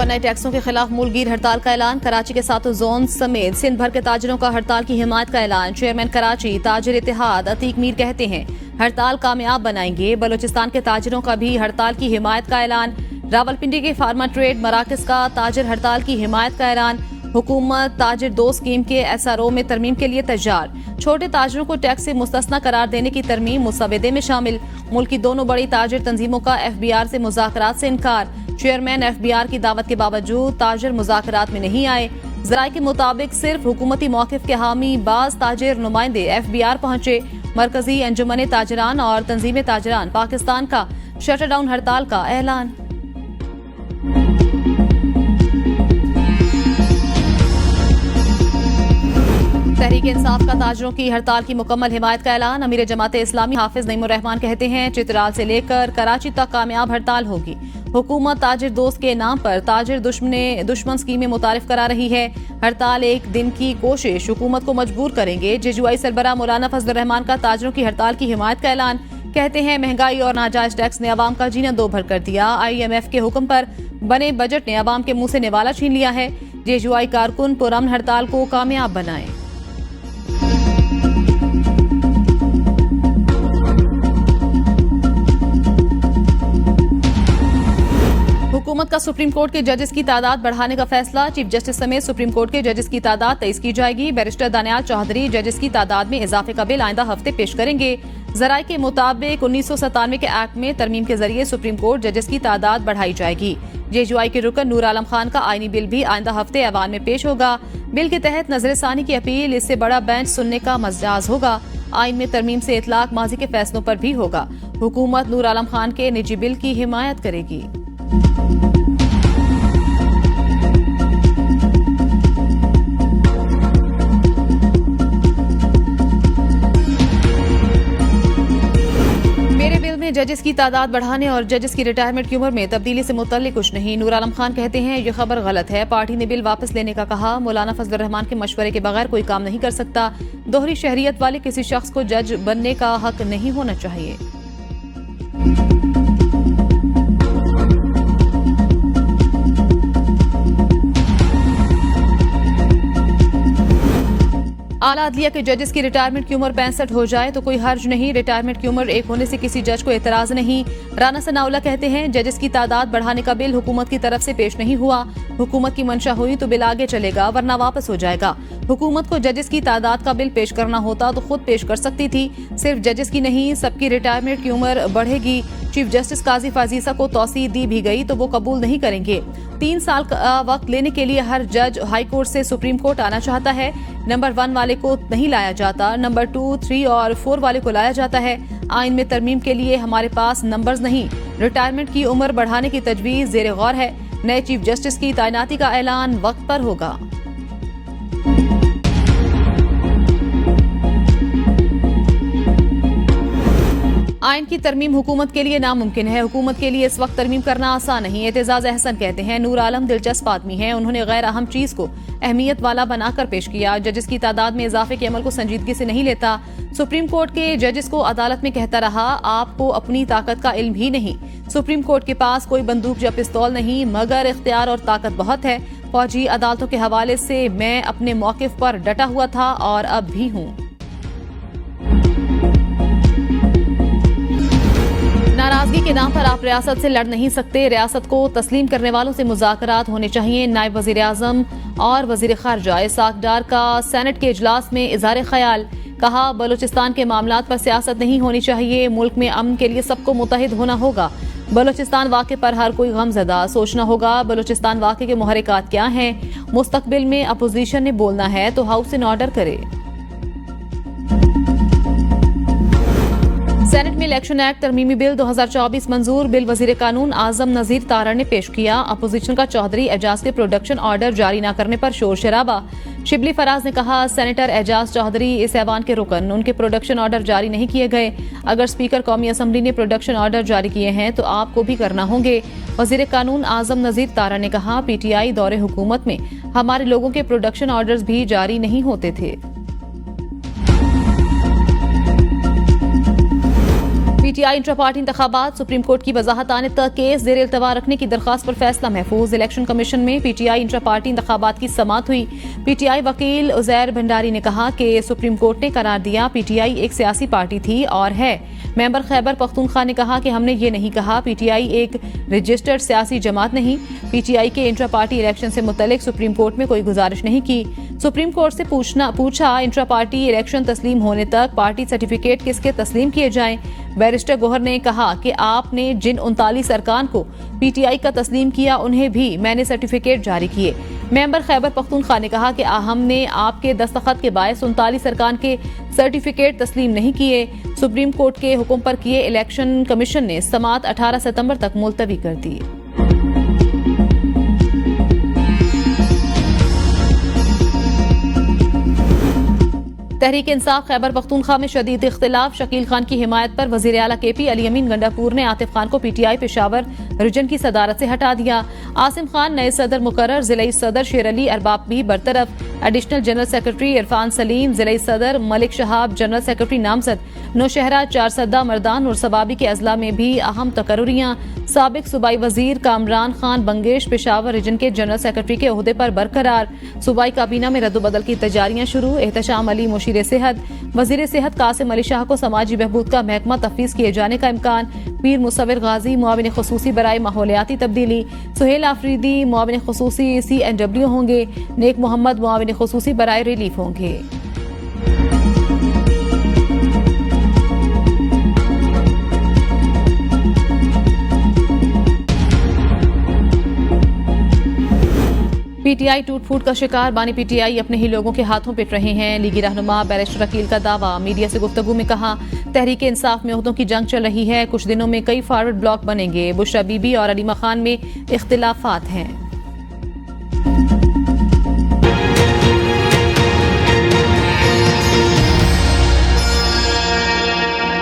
पर नए टैक्सों के खिलाफ मुल्कगीर हड़ताल का ऐलान। कराची के 7 जोन समेत सिंध भर के ताजिरों का हड़ताल की हिमायत का ऐलान। चेयरमैन कराची ताजिर इत्तेहाद अतीक मीर कहते हैं हड़ताल कामयाब बनाएंगे। बलोचिस्तान के ताजिरों का भी हड़ताल की हिमायत का ऐलान। रावलपिंडी के फार्मा ट्रेड मराकज का ताजिर हड़ताल की हिमायत का ऐलान। हुकूमत ताजिर 2 स्कीम के SRO में तरमीम के लिए तैयार। छोटे ताजिरों को टैक्स से मुस्तस्ना करार देने की तरमीम मुसवदे में शामिल। मुल्क की दोनों बड़ी ताजिर तंजीमों का FBR से मुज़ाकरात से इनकार। चेयरमैन FBR की दावत के बावजूद ताजिर मुज़ाकरात में नहीं आए। ज़राए के मुताबिक सिर्फ हुकूमती मौक़िफ़ के हामी बाज़ ताजिर नुमाइंदे FBR पहुंचे। मरकजी अंजुमन ताजिरान और तंजीम ताजिरान पाकिस्तान का शटर डाउन हड़ताल का ऐलान। तहरीक इंसाफ का ताजिरों की हड़ताल की मुकम्मल हिमायत का ऐलान। अमीर जमात इस्लामी हाफिज नईमुर रहमान कहते हैं चित्राल से लेकर कराची तक कामयाब हड़ताल होगी। हुकूमत ताजिर दोस्त के नाम पर ताजिर दुश्मन स्कीमें मुतारिफ करा रही है। हड़ताल एक दिन की कोशिश हुकूमत को मजबूर करेंगे। JUI सरबराह मौलाना फजलुर रहमान का ताजिरों की हड़ताल की हिमायत का ऐलान। कहते हैं महंगाई और नाजायज टैक्स ने अवाम का जीना दो भर कर दिया। IMF के हुक्म पर बने बजट ने अवाम के मुंह से निवाला छीन लिया है। JUI कारकुन पुरअमन हड़ताल को कामयाब बनाए। हुकूमत का सुप्रीम कोर्ट के जजेस की तादाद बढ़ाने का फैसला। चीफ जस्टिस समेत सुप्रीम कोर्ट के जजेस की तादाद 23 की जाएगी। बैरिस्टर दानियाल चौधरी जजेस की तादाद में इजाफे का बिल आइंदा हफ्ते पेश करेंगे। ज़राए के मुताबिक 1997 के एक्ट में तरमीम के जरिए सुप्रीम कोर्ट जजेस की तादाद बढ़ाई जाएगी। JUI के रुकन नूर आलम खान का आईनी बिल भी आइंदा हफ्ते ऐवान में पेश होगा। बिल के तहत नजरसानी की अपील इससे बड़ा बेंच सुनने का मजाज होगा। आइन में तरमीम से इतलाक माजी के फैसलों पर भी होगा। हुकूमत नूर आलम खान के निजी बिल की हिमायत करेगी। जजेस की तादाद बढ़ाने और जजेस की रिटायरमेंट की उम्र में तब्दीली से मुतल्लिक कुछ नहीं। नूर आलम खान कहते हैं ये खबर गलत है। पार्टी ने बिल वापस लेने का कहा। मौलाना फजलुर रहमान के मशवरे के बगैर कोई काम नहीं कर सकता। दोहरी शहरियत वाले किसी शख्स को जज बनने का हक नहीं होना चाहिए। आला अदलिया के जजेस की रिटायरमेंट की उम्र 65 हो जाए तो कोई हर्ज नहीं। रिटायरमेंट की उम्र 1 होने से किसी जज को एतराज नहीं। राना सनाउल्ला कहते हैं जजेस की तादाद बढ़ाने का बिल हुकूमत की तरफ से पेश नहीं हुआ। हुकूमत की मंशा हुई तो बिल आगे चलेगा वरना वापस हो जाएगा। हुकूमत को जजेस की तादाद का बिल पेश करना होता तो खुद पेश कर सकती थी। सिर्फ जजेस की नहीं सबकी रिटायरमेंट की उम्र बढ़ेगी। चीफ जस्टिस काजी फाजीसा को तौसीह दी भी गई तो वो कबूल नहीं करेंगे। 3 साल का वक्त लेने के लिए हर जज हाई कोर्ट से सुप्रीम कोर्ट आना चाहता है। नंबर 1 वाले को नहीं लाया जाता, नंबर 2, 3 और 4 वाले को लाया जाता है। आइन में तरमीम के लिए हमारे पास नंबर्स नहीं। रिटायरमेंट की उम्र बढ़ाने की तजवीज ज़ेरे गौर है। नए चीफ जस्टिस की तैनाती का ऐलान वक्त पर होगा। आइन की तरमीम हुकूमत के लिए नामुमकिन है। हुकूमत के लिए इस वक्त तरमीम करना आसान नहीं। एतजाज अहसन कहते हैं नूर आलम दिलचस्प आदमी है। उन्होंने गैर अहम चीज को अहमियत वाला बनाकर पेश किया। जजेस की तादाद में इजाफे के अमल को संजीदगी से नहीं लेता। सुप्रीम कोर्ट के जजेस को अदालत में कहता रहा आपको अपनी ताकत का इल्म ही नहीं। सुप्रीम कोर्ट के पास कोई बंदूक या पिस्तौल नहीं मगर इख्तियार और ताकत बहुत है। फौजी अदालतों के हवाले से मैं अपने मौकिफ पर डटा हुआ था और अब भी हूँ। नाराजगी के नाम पर आप रियासत से लड़ नहीं सकते। रियासत को तस्लीम करने वालों से मुज़ाकरात होने चाहिए। नायब वज़ीर आज़म और वज़ीर ख़ारजा इसाक डार का सेनेट के इजलास में इज़हार ख्याल। कहा बलूचिस्तान के मामलात पर सियासत नहीं होनी चाहिए। मुल्क में अमन के लिए सबको मुत्तहिद होना होगा। बलूचिस्तान वाक़े पर हर कोई गमज़दा सोचना होगा। बलूचिस्तान वाक़े के मुहर्रिकात क्या हैं। मुस्तकबिल में अपोजिशन ने बोलना है तो हाउस इन ऑर्डर करे। सेनेट में इलेक्शन एक्ट तरमीमी बिल 2024 मंजूर। बिल वजीर कानून आजम नजीर तारा ने पेश किया। अपोजिशन का चौधरी एजाज के प्रोडक्शन ऑर्डर जारी न करने पर शोर शराबा। शिबली फराज ने कहा सेनेटर एजाज चौधरी इस ऐवान के रुकन, उनके प्रोडक्शन ऑर्डर जारी नहीं किए गए। अगर स्पीकर कौमी असम्बली ने प्रोडक्शन ऑर्डर जारी किए हैं तो आपको भी करना होंगे। वजीर कानून आजम नजीर तारा ने कहा PTI दौरे हुकूमत में हमारे लोगों के प्रोडक्शन ऑर्डर्स भी जारी नहीं होते थे। पीटीआई इंट्रा पार्टी इंतखाबात सुप्रीम कोर्ट की वजाहत आने तक केस जेर इल्तवा रखने की दरखास्त पर फैसला महफूज। इलेक्शन कमीशन में पीटीआई इंट्रा पार्टी इंतखाबात की समाअत हुई। पीटीआई वकील उजैर भंडारी ने कहा कि सुप्रीम कोर्ट ने करार दिया पीटीआई एक सियासी पार्टी थी और है। मेंबर खैबर पख्तूनख्वा ने कहा कि हमने ये नहीं कहा, पीटीआई एक रजिस्टर्ड सियासी जमात नहीं। पीटीआई के इंट्रा पार्टी इलेक्शन से मुतल्लिक सुप्रीम कोर्ट में कोई गुजारिश नहीं की। सुप्रीम कोर्ट से पूछा इंट्रा पार्टी इलेक्शन तस्लीम होने तक पार्टी सर्टिफिकेट किसके तस्लीम किए जाएं। बैरिस्टर गोहर ने कहा कि आपने जिन 39 अरकान को पीटीआई का तस्लीम किया उन्हें भी मैंने सर्टिफिकेट जारी किए। मेंबर खैबर पख्तूनख्वा ने कहा कि हमने आपके दस्तखत के बायस 39 अरकान के सर्टिफिकेट तस्लीम नहीं किए। सुप्रीम कोर्ट के हुक्म पर किए इलेक्शन कमीशन ने समाअत 18 सितंबर तक मुलतवी कर दी। तहरीक इंसाफ खैबर पख्तूनख्वा में शदीद इख्तिलाफ। शकील खान की हिमायत पर वजीर आला केपी अली अमीन गंडापुर ने आतिफ खान को पीटीआई पेशावर रीजन की सदारत से हटा दिया। आसिम खान नए सदर मुकर्रर, जिले सदर शेर अली अरबाब भी बरतरफ। Additional general secretary Irfan Saleem, जिले सदर मलिक शहाब, जनरल सेक्रेटरी नामजद। नौशहरा, चारसद्दा, मर्दान और सबाबी के अजला में भी अहम तकर्रुरियां। साबिक सूबाई वजीर कामरान खान बंगेश पेशावर रीजन के जनरल सेक्रेटरी के ओहदे पर बरकरार। सूबाई काबीना में रद्दोबदल की तैयारियां शुरू। एहतशाम अली मुशीर सेहत, वजीर सेहत कासिम अली शाह को समाजी बहबूद का महकमा तफवीज किए जाने का इम्कान। पीर मुसव्विर गाजी मुआविन खुसूसी बराए माहौलियाती तब्दीली। सुहेल आफरीदी मुआविन खुसूसी CNW होंगे। नेक मोहम्मद मुआविन खुसूसी बराए रिलीफ होंगे। पीटीआई टूट फूट का शिकार। बानी पीटीआई अपने ही लोगों के हाथों पिट रहे हैं। लीगी रहनुमा बैरिस्टर अकील का दावा। मीडिया से गुफ्तगू में कहा तहरीक इंसाफ में ओहदों की जंग चल रही है। कुछ दिनों में कई फॉरवर्ड ब्लॉक बनेंगे। बुशरा बीबी और अलीमा खान में इख्तिलाफात हैं।